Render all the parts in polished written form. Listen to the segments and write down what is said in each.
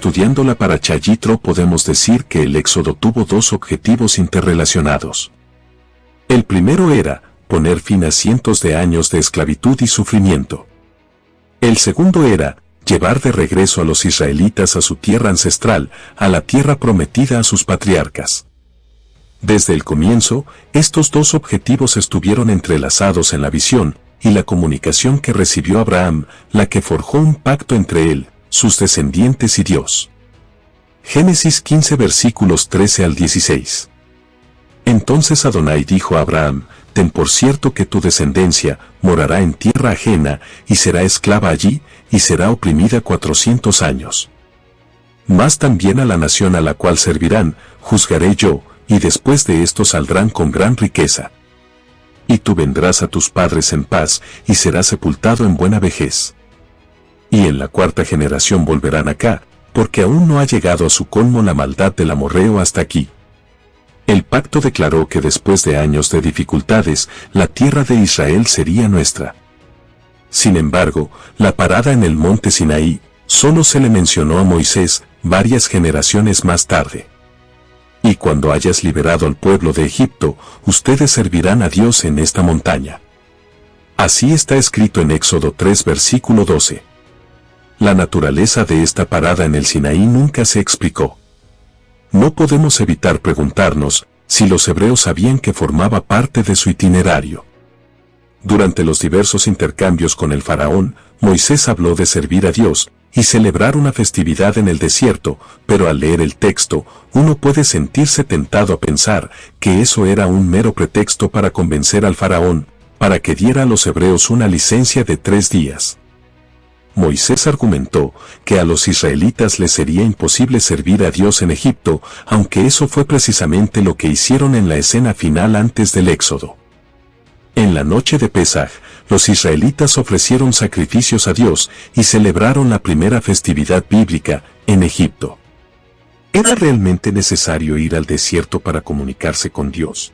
Estudiando la Parashá Yitro podemos decir que el Éxodo tuvo dos objetivos interrelacionados. El primero era poner fin a cientos de años de esclavitud y sufrimiento. El segundo era llevar de regreso a los israelitas a su tierra ancestral, a la tierra prometida a sus patriarcas. Desde el comienzo, estos dos objetivos estuvieron entrelazados en la visión y la comunicación que recibió Abraham, la que forjó un pacto entre él, sus descendientes y Dios. Génesis 15 versículos 13 al 16. Entonces Adonai dijo a Abraham: ten por cierto que tu descendencia morará en tierra ajena y será esclava allí y será oprimida 400 años. Mas también a la nación a la cual servirán, juzgaré yo, y después de esto saldrán con gran riqueza. Y tú vendrás a tus padres en paz, y serás sepultado en buena vejez. Y en la cuarta generación volverán acá, porque aún no ha llegado a su colmo la maldad del amorreo hasta aquí. El pacto declaró que después de años de dificultades, la tierra de Israel sería nuestra. Sin embargo, la parada en el monte Sinaí, solo se le mencionó a Moisés varias generaciones más tarde. Y cuando hayas liberado al pueblo de Egipto, ustedes servirán a Dios en esta montaña. Así está escrito en Éxodo 3 versículo 12. La naturaleza de esta parada en el Sinaí nunca se explicó. No podemos evitar preguntarnos si los hebreos sabían que formaba parte de su itinerario. Durante los diversos intercambios con el faraón, Moisés habló de servir a Dios y celebrar una festividad en el desierto, pero al leer el texto, uno puede sentirse tentado a pensar que eso era un mero pretexto para convencer al faraón, para que diera a los hebreos una licencia de 3 días. Moisés argumentó que a los israelitas les sería imposible servir a Dios en Egipto, aunque eso fue precisamente lo que hicieron en la escena final antes del Éxodo. En la noche de Pesaj, los israelitas ofrecieron sacrificios a Dios y celebraron la primera festividad bíblica en Egipto. ¿Era realmente necesario ir al desierto para comunicarse con Dios?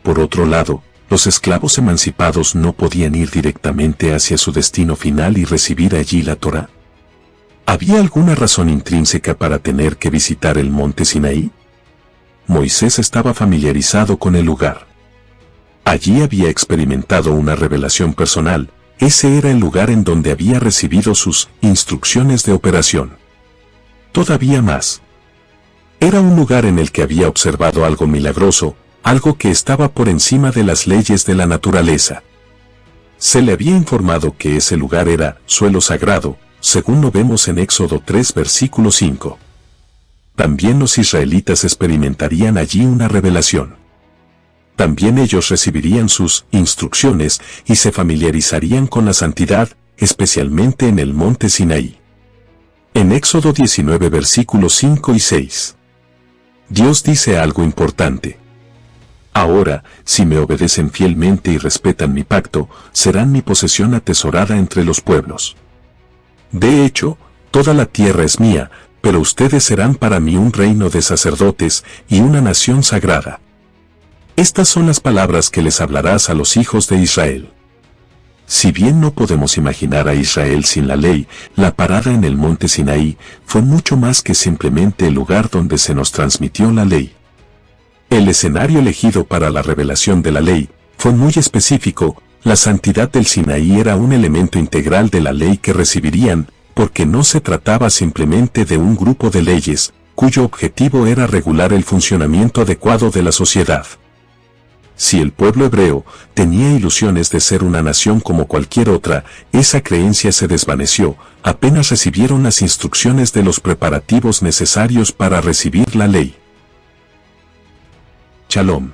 Por otro lado, los esclavos emancipados no podían ir directamente hacia su destino final y recibir allí la Torá. ¿Había alguna razón intrínseca para tener que visitar el monte Sinaí? Moisés estaba familiarizado con el lugar. Allí había experimentado una revelación personal, ese era el lugar en donde había recibido sus instrucciones de operación. Todavía más. Era un lugar en el que había observado algo milagroso, algo que estaba por encima de las leyes de la naturaleza. Se le había informado que ese lugar era suelo sagrado, según lo vemos en Éxodo 3 versículo 5. También los israelitas experimentarían allí una revelación. También ellos recibirían sus instrucciones y se familiarizarían con la santidad, especialmente en el monte Sinaí. En Éxodo 19 versículos 5 y 6. Dios dice algo importante. Ahora, si me obedecen fielmente y respetan mi pacto, serán mi posesión atesorada entre los pueblos. De hecho, toda la tierra es mía, pero ustedes serán para mí un reino de sacerdotes y una nación sagrada. Estas son las palabras que les hablarás a los hijos de Israel. Si bien no podemos imaginar a Israel sin la ley, la parada en el monte Sinaí fue mucho más que simplemente el lugar donde se nos transmitió la ley. El escenario elegido para la revelación de la ley fue muy específico. La santidad del Sinaí era un elemento integral de la ley que recibirían, porque no se trataba simplemente de un grupo de leyes, cuyo objetivo era regular el funcionamiento adecuado de la sociedad. Si el pueblo hebreo tenía ilusiones de ser una nación como cualquier otra, esa creencia se desvaneció, apenas recibieron las instrucciones de los preparativos necesarios para recibir la ley. Shalom.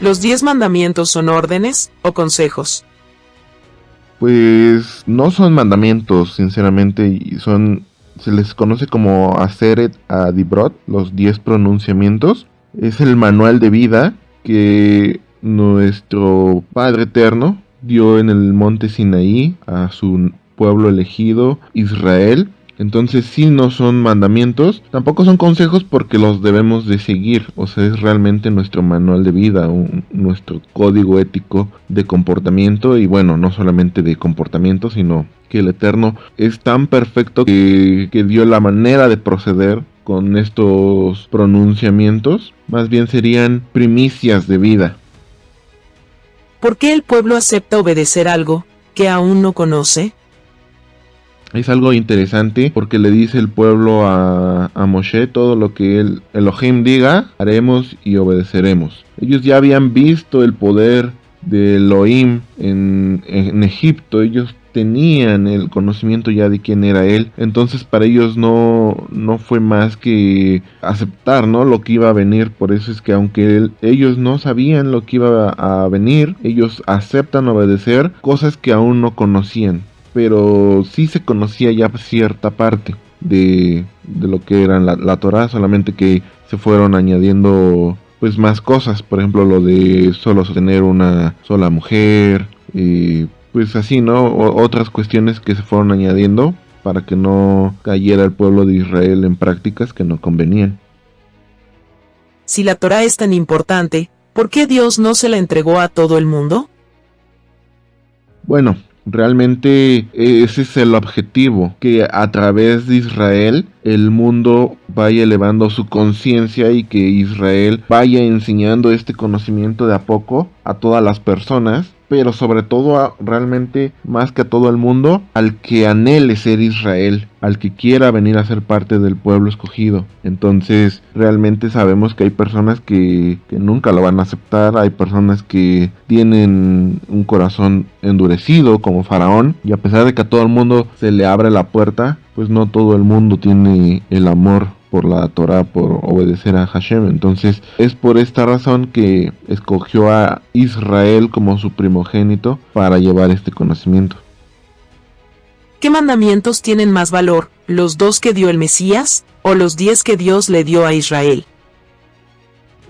¿Los 10 mandamientos son órdenes o consejos? Pues no son mandamientos, sinceramente, y se les conoce como Aseret Adibrot, los 10 pronunciamientos. Es el manual de vida que nuestro Padre Eterno dio en el monte Sinaí a su pueblo elegido, Israel, Entonces sí no son mandamientos, tampoco son consejos porque los debemos de seguir, o sea, es realmente nuestro manual de vida, nuestro código ético de comportamiento, y bueno, no solamente de comportamiento, sino que el Eterno es tan perfecto que dio la manera de proceder con estos pronunciamientos, más bien serían primicias de vida. ¿Por qué el pueblo acepta obedecer algo que aún no conoce? Es algo interesante porque le dice el pueblo a Moshe: todo lo que el Elohim diga, haremos y obedeceremos. Ellos ya habían visto el poder de Elohim en Egipto, ellos tenían el conocimiento ya de quién era él, entonces para ellos no fue más que aceptar, ¿no?, lo que iba a venir. Por eso es que aunque ellos no sabían lo que iba a venir, ellos aceptan obedecer cosas que aún no conocían, pero sí se conocía ya cierta parte de lo que era la Torá, solamente que se fueron añadiendo pues más cosas, por ejemplo lo de solo tener una sola mujer, pues así, ¿no? Otras cuestiones que se fueron añadiendo para que no cayera el pueblo de Israel en prácticas que no convenían. Si la Torá es tan importante, ¿por qué Dios no se la entregó a todo el mundo? Bueno, realmente ese es el objetivo, que a través de Israel el mundo vaya elevando su conciencia y que Israel vaya enseñando este conocimiento de a poco a todas las personas, pero sobre todo realmente más que a todo el mundo, al que anhele ser Israel, al que quiera venir a ser parte del pueblo escogido. Entonces realmente sabemos que hay personas que nunca lo van a aceptar, hay personas que tienen un corazón endurecido como Faraón, y a pesar de que a todo el mundo se le abre la puerta, pues no todo el mundo tiene el amor por la Torá, por obedecer a Hashem. Entonces es por esta razón que escogió a Israel como su primogénito para llevar este conocimiento. ¿Qué mandamientos tienen más valor, los 2 que dio el Mesías, o los 10 que Dios le dio a Israel?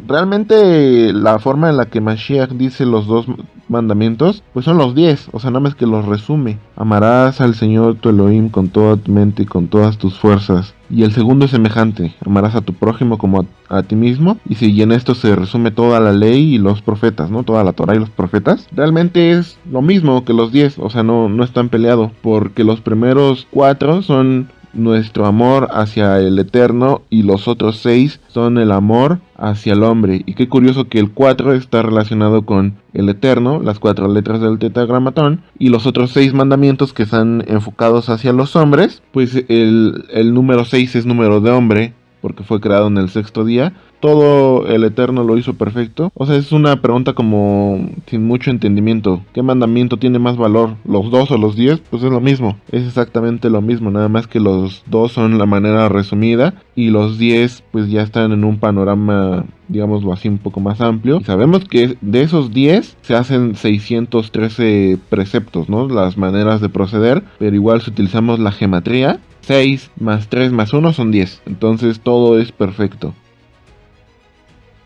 Realmente la forma en la que Mashiach dice los 2 mandamientos, pues son los 10, o sea, nada más que los resume. Amarás al Señor tu Elohim con toda tu mente y con todas tus fuerzas. Y el segundo es semejante: amarás a tu prójimo como a ti mismo. Y si en esto se resume toda la ley y los profetas, ¿no? Toda la Torá y los profetas. Realmente es lo mismo que los 10, o sea, no están peleados, porque los primeros 4 son nuestro amor hacia el Eterno y los otros 6 son el amor hacia el hombre. Y qué curioso que el 4 está relacionado con el Eterno, las 4 letras del Tetragramatón, y los otros 6 mandamientos que están enfocados hacia los hombres, pues el número 6 es número de hombre, porque fue creado en el 6º día. Todo el Eterno lo hizo perfecto. O sea, es una pregunta como sin mucho entendimiento. ¿Qué mandamiento tiene más valor? ¿Los 2 o los 10? Pues es lo mismo. Es exactamente lo mismo. Nada más que los 2 son la manera resumida y los 10 pues ya están en un panorama, digámoslo así, un poco más amplio. Y sabemos que de esos 10 se hacen 613 preceptos, ¿no? Las maneras de proceder. Pero igual si utilizamos la gematría, 6 más 3 más 1 son 10. Entonces todo es perfecto.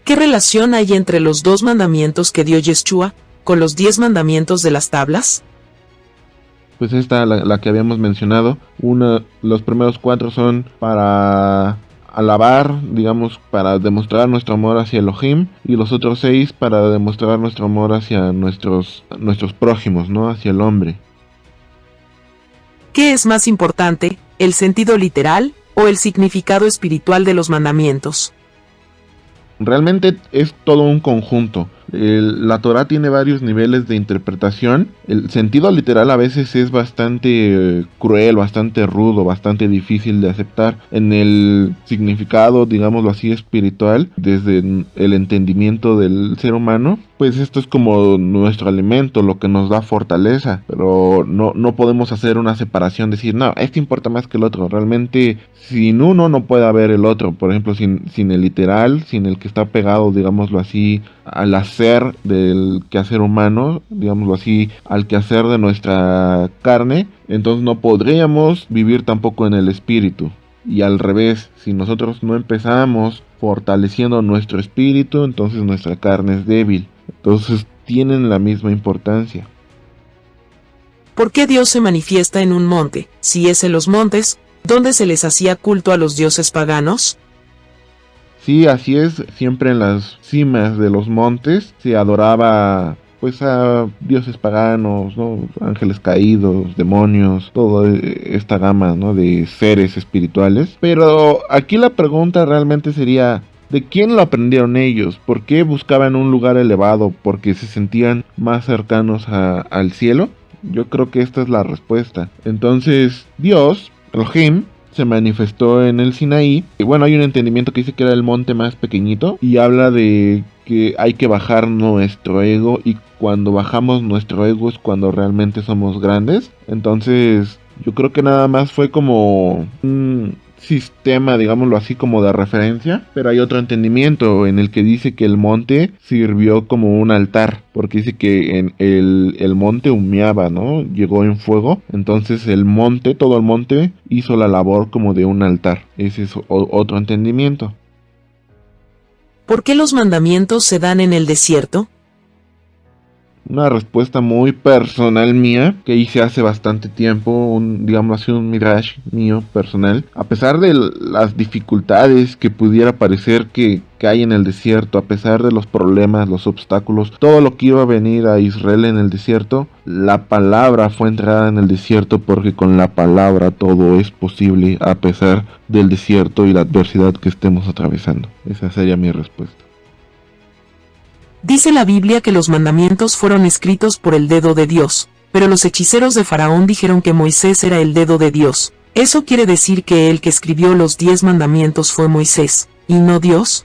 ¿Qué relación hay entre los 2 mandamientos que dio Yeshua con los 10 mandamientos de las tablas? Pues esta, la que habíamos mencionado. Los primeros 4 son para alabar, digamos, para demostrar nuestro amor hacia Elohim, y los otros 6 para demostrar nuestro amor hacia nuestros prójimos, ¿no? Hacia el hombre. ¿Qué es más importante, el sentido literal o el significado espiritual de los mandamientos? Realmente es todo un conjunto. La Torá tiene varios niveles de interpretación. El sentido literal a veces es bastante cruel, bastante rudo, bastante difícil de aceptar. En el significado, digámoslo así, espiritual, desde el entendimiento del ser humano, pues esto es como nuestro alimento, lo que nos da fortaleza. Pero no podemos hacer una separación, decir, no, este importa más que el otro. Realmente, sin uno no puede haber el otro. Por ejemplo, sin el literal, sin el que está pegado, digámoslo así, al hacer del quehacer humano, digámoslo así, al quehacer de nuestra carne, entonces no podríamos vivir tampoco en el espíritu. Y al revés, si nosotros no empezamos fortaleciendo nuestro espíritu, entonces nuestra carne es débil. Entonces tienen la misma importancia. ¿Por qué Dios se manifiesta en un monte, si es en los montes, ¿Donde se les hacía culto a los dioses paganos? Sí, así es, siempre en las cimas de los montes se adoraba pues a dioses paganos, ¿no? Ángeles caídos, demonios, toda esta gama, ¿no? De seres espirituales. Pero aquí la pregunta realmente sería, ¿de quién lo aprendieron ellos? ¿Por qué buscaban un lugar elevado? ¿Porque se sentían más cercanos al cielo? Yo creo que esta es la respuesta. Entonces, Dios, Elohim, se manifestó en el Sinaí. Y bueno, hay un entendimiento que dice que era el monte más pequeñito y habla de que hay que bajar nuestro ego, y cuando bajamos nuestro ego es cuando realmente somos grandes. Entonces, yo creo que nada más fue como un sistema, digámoslo así, como de referencia, pero hay otro entendimiento en el que dice que el monte sirvió como un altar, porque dice que en el monte humeaba, ¿no? Llegó en fuego, entonces el monte, todo el monte hizo la labor como de un altar. Ese es otro entendimiento. ¿Por qué los mandamientos se dan en el desierto? Una respuesta muy personal mía que hice hace bastante tiempo, digamos así, un midrash mío personal. A pesar de las dificultades que pudiera parecer que hay en el desierto, a pesar de los problemas, los obstáculos, todo lo que iba a venir a Israel en el desierto, la palabra fue entregada en el desierto, porque con la palabra todo es posible a pesar del desierto y la adversidad que estemos atravesando. Esa sería mi respuesta. Dice la Biblia que los mandamientos fueron escritos por el dedo de Dios, pero los hechiceros de Faraón dijeron que Moisés era el dedo de Dios. ¿Eso quiere decir que el que escribió los 10 mandamientos fue Moisés, y no Dios?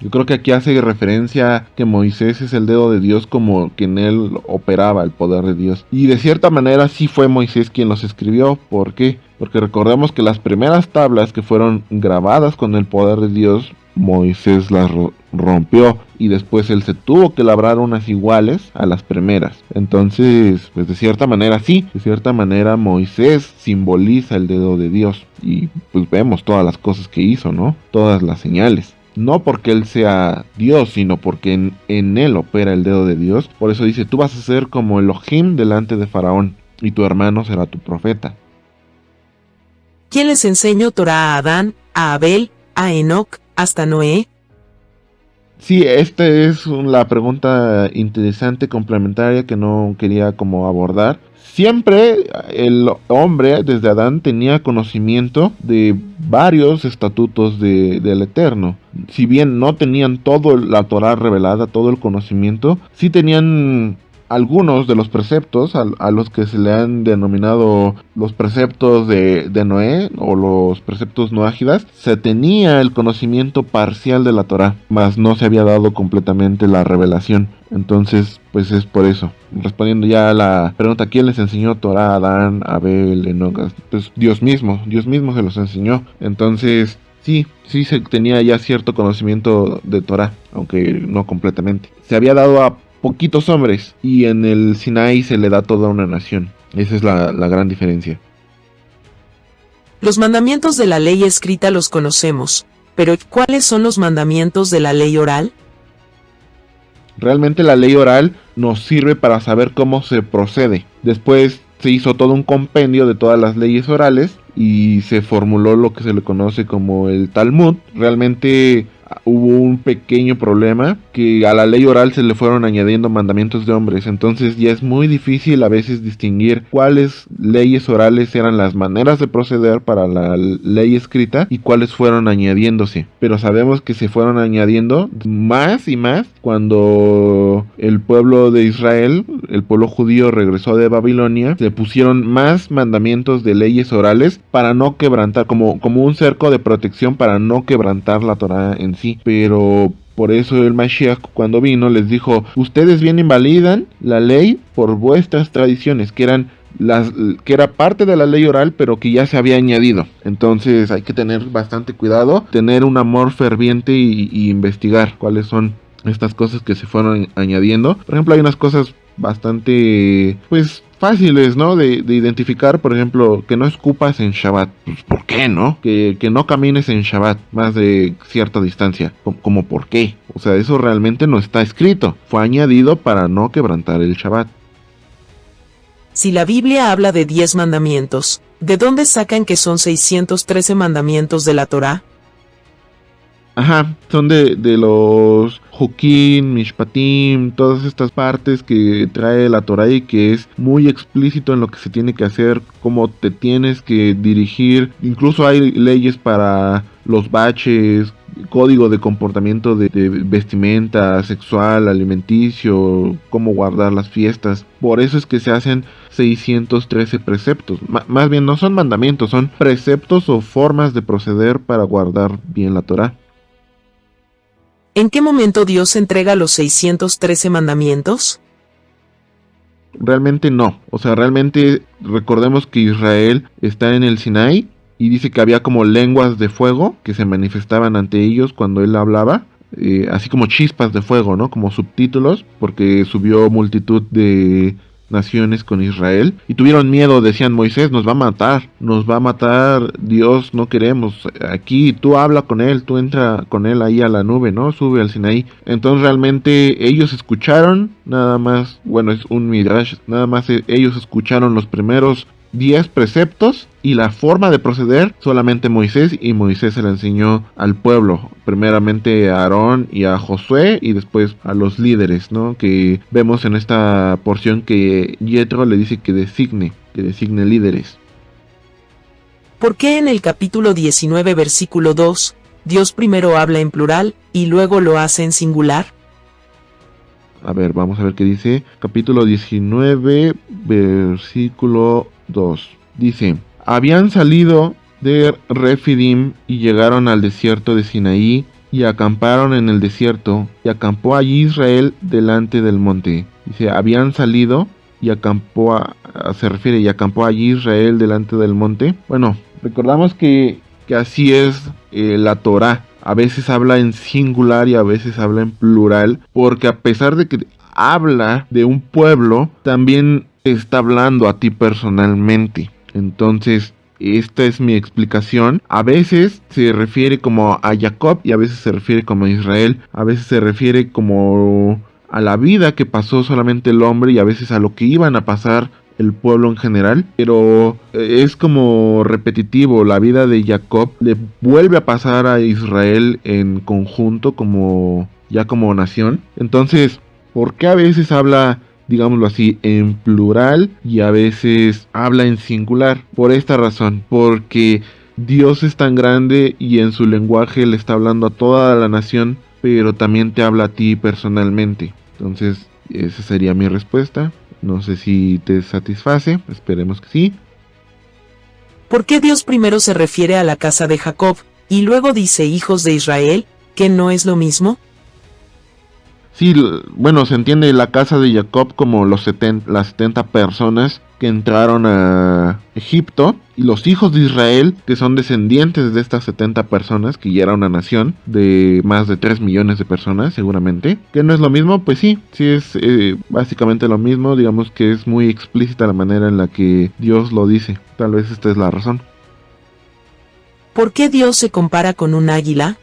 Yo creo que aquí hace referencia que Moisés es el dedo de Dios, como que en él operaba el poder de Dios. Y de cierta manera sí fue Moisés quien los escribió. ¿Por qué? Porque recordemos que las primeras tablas que fueron grabadas con el poder de Dios, Moisés las rompió, y después él se tuvo que labrar unas iguales a las primeras. Entonces, pues de cierta manera sí, de cierta manera Moisés simboliza el dedo de Dios, y pues vemos todas las cosas que hizo, ¿no? Todas las señales. No porque él sea Dios, sino porque en él opera el dedo de Dios. Por eso dice, tú vas a ser como Elohim delante de Faraón, y tu hermano será tu profeta. ¿Quién les enseñó Torá a Adán, a Abel, a Enoc, hasta Noé? Sí, esta es la pregunta interesante, complementaria, que no quería como abordar. Siempre el hombre, desde Adán, tenía conocimiento de varios estatutos del Eterno. Si bien no tenían toda la Torá revelada, todo el conocimiento, sí tenían algunos de los preceptos a los que se le han denominado los preceptos de Noé, o los preceptos noágidas. Se tenía el conocimiento parcial de la Torá, mas no se había dado completamente la revelación. Entonces, pues es por eso. Respondiendo ya a la pregunta, ¿quién les enseñó Torá? Adán, Abel, Enoc. Pues Dios mismo se los enseñó. Entonces, sí se tenía ya cierto conocimiento de Torá, aunque no completamente. Se había dado a poquitos hombres, y en el Sinaí se le da toda una nación. Esa es la gran diferencia. Los mandamientos de la ley escrita los conocemos, pero ¿cuáles son los mandamientos de la ley oral? Realmente la ley oral nos sirve para saber cómo se procede. Después se hizo todo un compendio de todas las leyes orales y se formuló lo que se le conoce como el Talmud. Realmente hubo un pequeño problema, que a la ley oral se le fueron añadiendo mandamientos de hombres. Entonces ya es muy difícil a veces distinguir cuáles leyes orales eran las maneras de proceder para la ley escrita y cuáles fueron añadiéndose. Pero sabemos que se fueron añadiendo más y más cuando el pueblo de Israel, el pueblo judío, regresó de Babilonia. Se pusieron más mandamientos de leyes orales para no quebrantar, como un cerco de protección para no quebrantar la Torá en sí. Pero por eso el Mashiach, cuando vino, les dijo: ustedes bien invalidan la ley por vuestras tradiciones, que era parte de la ley oral, pero que ya se había añadido. Entonces hay que tener bastante cuidado, tener un amor ferviente y investigar cuáles son estas cosas que se fueron añadiendo. Por ejemplo, hay unas cosas bastante, pues, fáciles, ¿no? De identificar. Por ejemplo, que no escupas en Shabbat. Pues, ¿por qué, no? Que no camines en Shabbat más de cierta distancia. ¿Cómo por qué? O sea, eso realmente no está escrito. Fue añadido para no quebrantar el Shabbat. Si la Biblia habla de 10 mandamientos, ¿de dónde sacan que son 613 mandamientos de la Torá? Ajá, son de los Jukim, Mishpatim, todas estas partes que trae la Torá y que es muy explícito en lo que se tiene que hacer, cómo te tienes que dirigir. Incluso hay leyes para los baches, código de comportamiento de vestimenta, sexual, alimenticio, cómo guardar las fiestas. Por eso es que se hacen 613 preceptos. Más bien no son mandamientos, son preceptos o formas de proceder para guardar bien la Torá. ¿En qué momento Dios entrega los 613 mandamientos? Realmente no. O sea, realmente recordemos que Israel está en el Sinaí y dice que había como lenguas de fuego que se manifestaban ante ellos cuando él hablaba. Así como chispas de fuego, ¿no? Como subtítulos, porque subió multitud de naciones con Israel y tuvieron miedo, decían: Moisés nos va a matar, Dios, no queremos, aquí tú habla con él, tú entra con él ahí a la nube, ¿no? Sube al Sinaí. Entonces realmente ellos escucharon, nada más, bueno, es un midrash, nada más ellos escucharon los primeros 10 preceptos y la forma de proceder solamente Moisés, y Moisés se la enseñó al pueblo, primeramente a Aarón y a Josué y después a los líderes, ¿no? Que vemos en esta porción que Yetro le dice que designe líderes. ¿Por qué en el capítulo 19 versículo 2, Dios primero habla en plural y luego lo hace en singular? A ver, vamos a ver qué dice. Capítulo 19, versículo 2. Dice: habían salido de Refidim y llegaron al desierto de Sinaí y acamparon en el desierto, y acampó allí Israel delante del monte. Dice, habían salido y acampó, se refiere, y acampó allí Israel delante del monte. Bueno, recordamos que así es la Torá. A veces habla en singular y a veces habla en plural, porque a pesar de que habla de un pueblo, también te está hablando a ti personalmente. Entonces, esta es mi explicación. A veces se refiere como a Jacob y a veces se refiere como a Israel. A veces se refiere como a la vida que pasó solamente el hombre y a veces a lo que iban a pasar el pueblo en general, pero es como repetitivo. La vida de Jacob le vuelve a pasar a Israel en conjunto, como ya como nación. Entonces, ¿por qué a veces habla, digámoslo así, en plural y a veces habla en singular? Por esta razón, porque Dios es tan grande y en su lenguaje le está hablando a toda la nación, pero también te habla a ti personalmente. Entonces, esa sería mi respuesta. No sé si te satisface, esperemos que sí. ¿Por qué Dios primero se refiere a la casa de Jacob y luego dice hijos de Israel, que no es lo mismo? Sí, bueno, se entiende la casa de Jacob como las 70 personas que entraron a Egipto, y los hijos de Israel, que son descendientes de estas 70 personas, que ya era una nación de más de 3 millones de personas seguramente. ¿Que no es lo mismo? Pues sí es básicamente lo mismo. Digamos que es muy explícita la manera en la que Dios lo dice. Tal vez esta es la razón. ¿Por qué Dios se compara con un águila?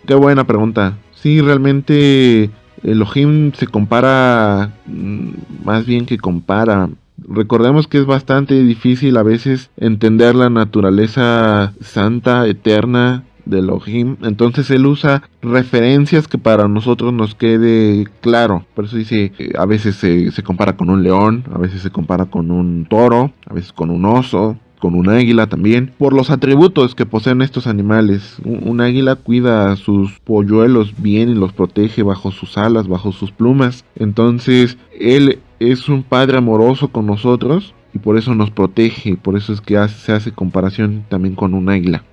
Qué buena pregunta. Sí, realmente Elohim se compara, más bien que compara. Recordemos que es bastante difícil a veces entender la naturaleza santa, eterna de Elohim. Entonces él usa referencias que para nosotros nos quede claro. Por eso dice, a veces se compara con un león, a veces se compara con un toro, a veces con un oso, con un águila también, por los atributos que poseen estos animales. Un águila cuida a sus polluelos bien y los protege bajo sus alas, bajo sus plumas. Entonces, él es un padre amoroso con nosotros y por eso nos protege. Por eso es que se hace comparación también con un águila.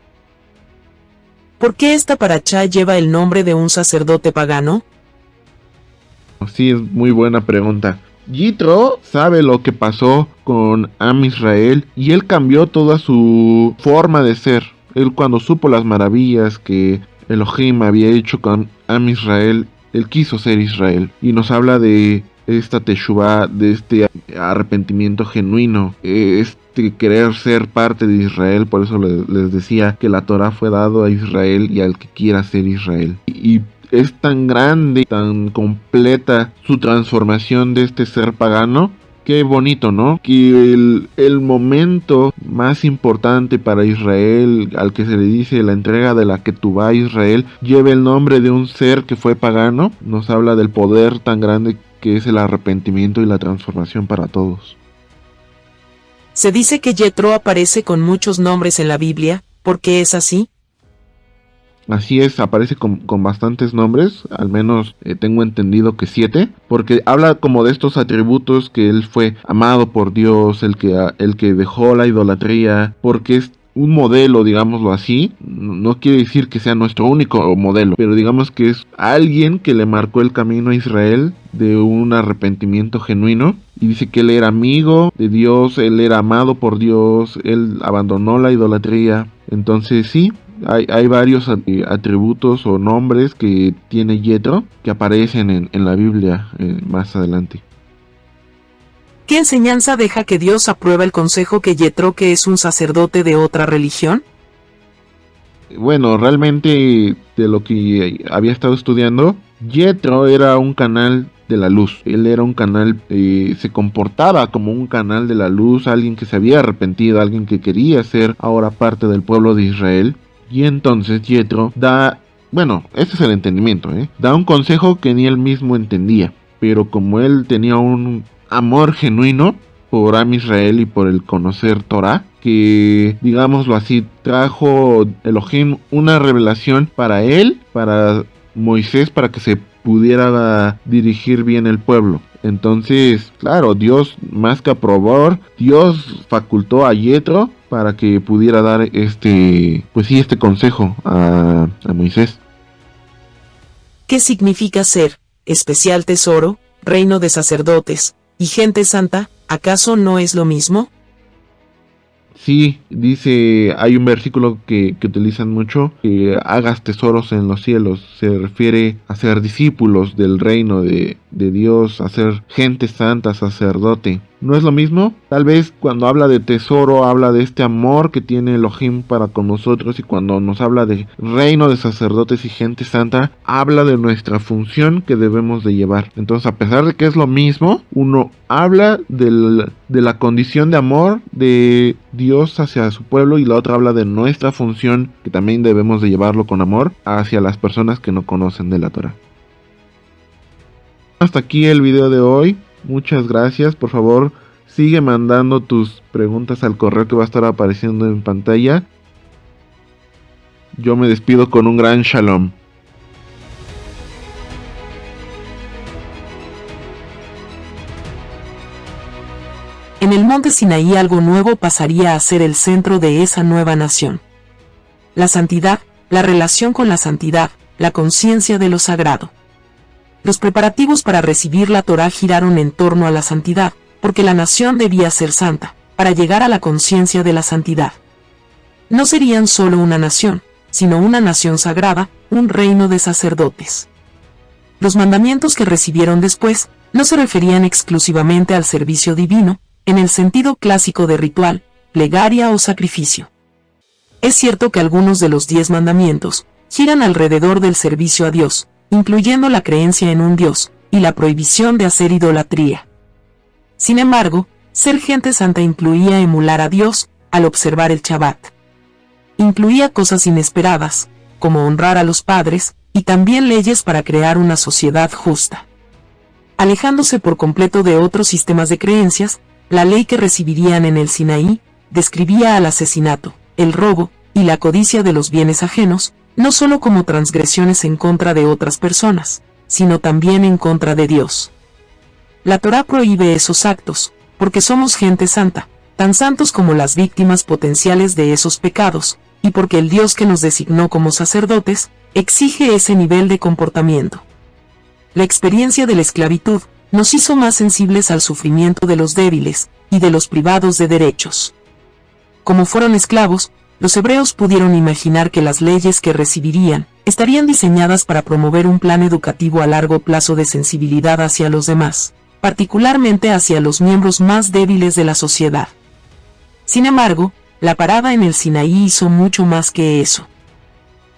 ¿Por qué esta paracha lleva el nombre de un sacerdote pagano? Sí, es muy buena pregunta. Yitro sabe lo que pasó con Am Israel y él cambió toda su forma de ser. Él, cuando supo las maravillas que Elohim había hecho con Am Israel, él quiso ser Israel. Y nos habla de esta teshuvá, de este arrepentimiento genuino, este querer ser parte de Israel. Por eso les decía que la Torá fue dado a Israel y al que quiera ser Israel. Y es tan grande, tan completa su transformación de este ser pagano, qué bonito, ¿no? Que el momento más importante para Israel, al que se le dice la entrega de la Ketubá a Israel, lleve el nombre de un ser que fue pagano. Nos habla del poder tan grande que es el arrepentimiento y la transformación para todos. Se dice que Yetro aparece con muchos nombres en la Biblia. ¿Por qué es así? Así es, aparece con bastantes nombres, al menos tengo entendido que 7, porque habla como de estos atributos, que él fue amado por Dios, el que dejó la idolatría, porque es un modelo, digámoslo así. No quiere decir que sea nuestro único modelo, pero digamos que es alguien que le marcó el camino a Israel de un arrepentimiento genuino. Y dice que él era amigo de Dios, él era amado por Dios, él abandonó la idolatría. Entonces sí, hay varios atributos o nombres que tiene Yetro que aparecen en la Biblia más adelante. ¿Qué enseñanza deja que Dios aprueba el consejo que Yetro, que es un sacerdote de otra religión? Bueno, realmente de lo que había estado estudiando, Yetro era un canal de la luz. Él era un canal, se comportaba como un canal de la luz, alguien que se había arrepentido, alguien que quería ser ahora parte del pueblo de Israel. Y entonces Yetro ese es el entendimiento, da un consejo que ni él mismo entendía, pero como él tenía un amor genuino por Am Israel y por el conocer Torah, que digámoslo así, trajo Elohim una revelación para él, para Moisés, para que se pudiera dirigir bien el pueblo. Entonces, claro, Dios más que aprobó, Dios facultó a Yetro para que pudiera dar este consejo a Moisés. ¿Qué significa ser especial tesoro, reino de sacerdotes y gente santa? ¿Acaso no es lo mismo? Sí, dice, hay un versículo que utilizan mucho, que hagas tesoros en los cielos. Se refiere a ser discípulos del reino de Dios, a ser gente santa, sacerdote. ¿No es lo mismo? Tal vez cuando habla de tesoro, habla de este amor que tiene Elohim para con nosotros, y cuando nos habla de reino de sacerdotes y gente santa, habla de nuestra función que debemos de llevar. Entonces, a pesar de que es lo mismo, uno habla de la condición de amor de Dios hacia su pueblo, y la otra habla de nuestra función, que también debemos de llevarlo con amor hacia las personas que no conocen de la Torah. Hasta aquí el video de hoy. Muchas gracias. Por favor, sigue mandando tus preguntas al correo que va a estar apareciendo en pantalla. Yo me despido con un gran shalom. En el monte Sinaí algo nuevo pasaría a ser el centro de esa nueva nación. La santidad, la relación con la santidad, la conciencia de lo sagrado. Los preparativos para recibir la Torá giraron en torno a la santidad, porque la nación debía ser santa, para llegar a la conciencia de la santidad. No serían solo una nación, sino una nación sagrada, un reino de sacerdotes. Los mandamientos que recibieron después no se referían exclusivamente al servicio divino, en el sentido clásico de ritual, plegaria o sacrificio. Es cierto que algunos de los 10 mandamientos giran alrededor del servicio a Dios, incluyendo la creencia en un Dios, y la prohibición de hacer idolatría. Sin embargo, ser gente santa incluía emular a Dios al observar el Shabbat. Incluía cosas inesperadas, como honrar a los padres, y también leyes para crear una sociedad justa. Alejándose por completo de otros sistemas de creencias, la ley que recibirían en el Sinaí describía al asesinato, el robo y la codicia de los bienes ajenos, no solo como transgresiones en contra de otras personas, sino también en contra de Dios. La Torá prohíbe esos actos, porque somos gente santa, tan santos como las víctimas potenciales de esos pecados, y porque el Dios que nos designó como sacerdotes, exige ese nivel de comportamiento. La experiencia de la esclavitud nos hizo más sensibles al sufrimiento de los débiles y de los privados de derechos. Como fueron esclavos, los hebreos pudieron imaginar que las leyes que recibirían estarían diseñadas para promover un plan educativo a largo plazo de sensibilidad hacia los demás, particularmente hacia los miembros más débiles de la sociedad. Sin embargo, la parada en el Sinaí hizo mucho más que eso.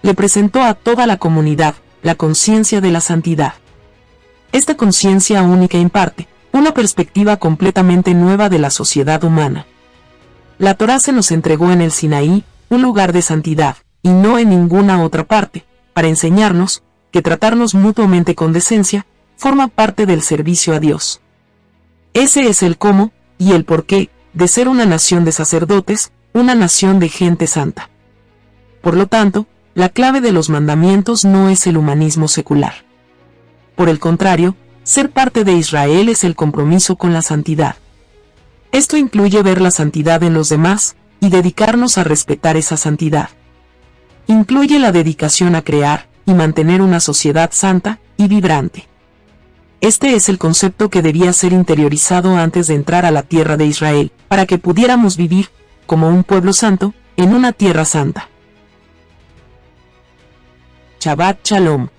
Le presentó a toda la comunidad la conciencia de la santidad. Esta conciencia única en parte una perspectiva completamente nueva de la sociedad humana. La Torá se nos entregó en el Sinaí, un lugar de santidad, y no en ninguna otra parte, para enseñarnos que tratarnos mutuamente con decencia forma parte del servicio a Dios. Ese es el cómo y el porqué de ser una nación de sacerdotes, una nación de gente santa. Por lo tanto, la clave de los mandamientos no es el humanismo secular. Por el contrario, ser parte de Israel es el compromiso con la santidad. Esto incluye ver la santidad en los demás y dedicarnos a respetar esa santidad. Incluye la dedicación a crear y mantener una sociedad santa y vibrante. Este es el concepto que debía ser interiorizado antes de entrar a la tierra de Israel, para que pudiéramos vivir, como un pueblo santo, en una tierra santa. Shabbat Shalom.